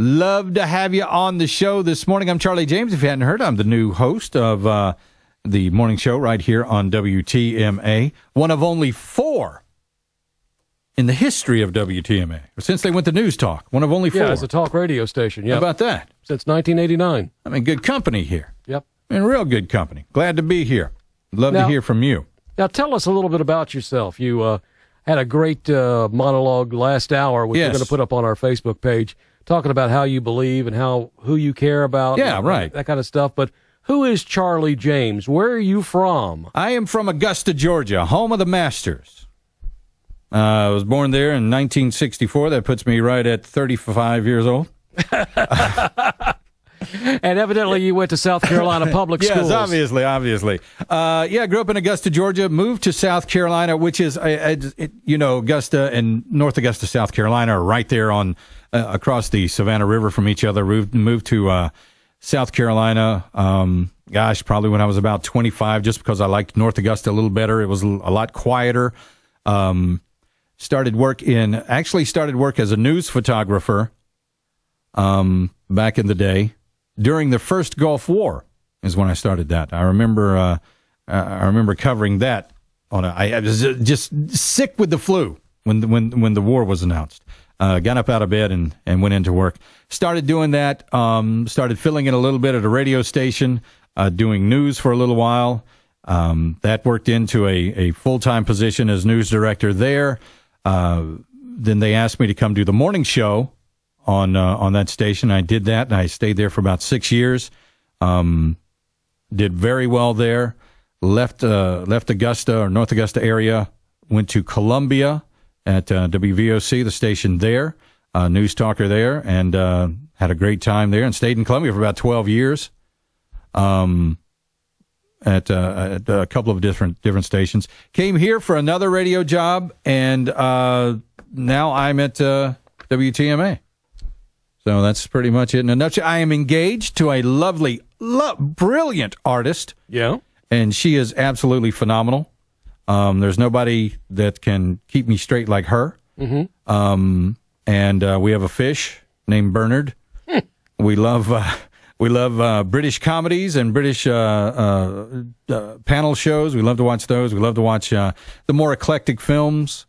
Love to have you on the show this morning. I'm Charlie James. If you hadn't heard, I'm the new host of the morning show right here on WTMA. One of only 4 in the history of WTMA. Since they went to News Talk. One of only 4. Yeah, it's a talk radio station. Yeah. How about that? Since 1989. I'm in good company here. Yep. In real good company. Glad to be here. Love to hear from you. Now, tell us a little bit about yourself. You had a great monologue last hour, which we're going to put up on our Facebook page, talking about how you believe and who you care about. Yeah, right. That kind of stuff. But who is Charlie James? Where are you from? I am from Augusta, Georgia, home of the Masters. I was born there in 1964. That puts me right at 35 years old. And evidently you went to South Carolina public schools. Yes, obviously. I grew up in Augusta, Georgia, moved to South Carolina, which is, Augusta and North Augusta, South Carolina are right there on across the Savannah River from each other. Moved to South Carolina, probably when I was about 25, just because I liked North Augusta a little better. It was a lot quieter. Started work as a news photographer back in the day. During the first Gulf War is when I started that. I remember covering that. I was just sick with the flu when the war was announced. Got up out of bed and went into work. Started doing that. Started filling in a little bit at a radio station, doing news for a little while. That worked into a full-time position as news director there. Then they asked me to come do the morning show on that station. I did that, and I stayed there for about 6 years. Did very well there. Left Augusta or North Augusta area. Went to Columbia at WVOC, the station there. News talker there, and had a great time there. And stayed in Columbia for about 12 years. At a couple of different stations. Came here for another radio job, and now I'm at WTMA. So that's pretty much it in a nutshell. I am engaged to a lovely, brilliant artist. Yeah. And she is absolutely phenomenal. There's nobody that can keep me straight like her. Mm-hmm. And we have a fish named Bernard. We love British comedies and British panel shows. We love to watch those. We love to watch the more eclectic films.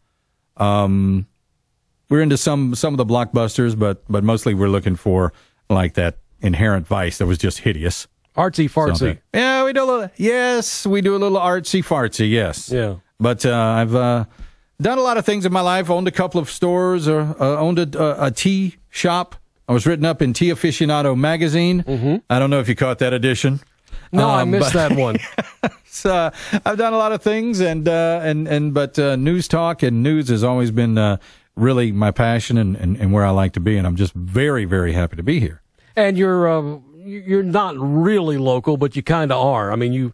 We're into some of the blockbusters, but mostly we're looking for like that Inherent Vice that was just hideous. Artsy fartsy. Yeah, we do a little. Yes, we do a little artsy fartsy. Yes. Yeah. But I've done a lot of things in my life. Owned a couple of stores, or owned a tea shop. I was written up in Tea Aficionado magazine. Mm-hmm. I don't know if you caught that edition. No, I missed that one. So I've done a lot of things, but news talk and news has always been really my passion and where I like to be, and I'm just very, very happy to be here. And you're not really local, but you kind of are. I mean,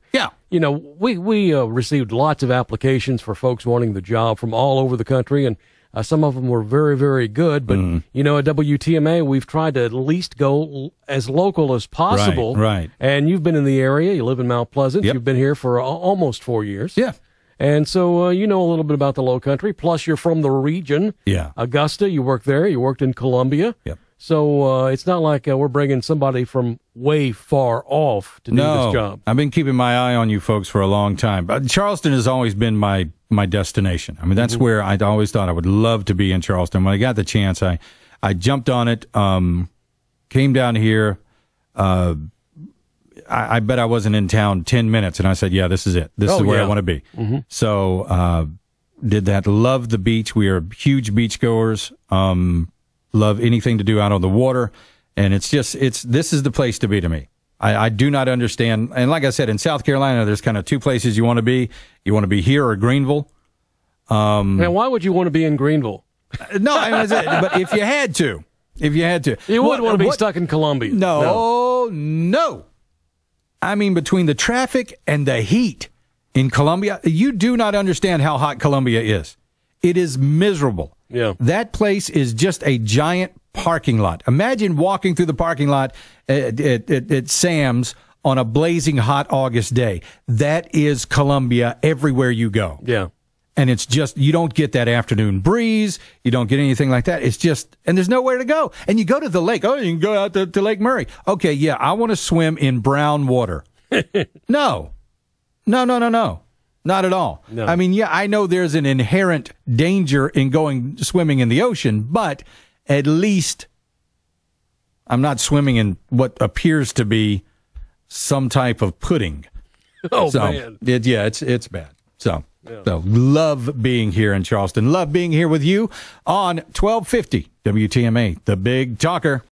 we received lots of applications for folks wanting the job from all over the country, and some of them were very, very good. But, at WTMA, we've tried to at least go as local as possible. Right. And you've been in the area. You live in Mount Pleasant. Yep. You've been here for almost 4 years. Yeah. And so you know a little bit about the Low Country. Plus, you're from the region. Yeah. Augusta, you worked there. You worked in Columbia. Yep. So it's not like we're bringing somebody from way far off to do this job. I've been keeping my eye on you folks for a long time. But Charleston has always been my destination. I mean, that's where I always thought I would love to be, in Charleston. When I got the chance, I jumped on it, came down here. I bet I wasn't in town 10 minutes, and I said, yeah, this is it. This is where I want to be. Mm-hmm. So did that. Love the beach. We are huge beach goers. Love anything to do out on the water. And this is the place to be to me. I do not understand. And like I said, in South Carolina, there's kind of two places you want to be. You want to be here or Greenville. Now, why would you want to be in Greenville? No, but if you had to. You wouldn't want to be stuck in Columbia. No. I mean, between the traffic and the heat in Columbia, you do not understand how hot Columbia is. It is miserable. Yeah. That place is just a giant parking lot. Imagine walking through the parking lot at Sam's on a blazing hot August day. That is Columbia everywhere you go. Yeah. And it's just, you don't get that afternoon breeze. You don't get anything like that. It's just, and there's nowhere to go. And you go to the lake. Oh, you can go out to Lake Murray. Okay, yeah, I want to swim in brown water. No. Not at all. No. I mean, yeah, I know there's an inherent danger in going swimming in the ocean, but at least I'm not swimming in what appears to be some type of pudding. Oh, man. It's bad. So love being here in Charleston. Love being here with you on 1250 WTMA, the Big Talker.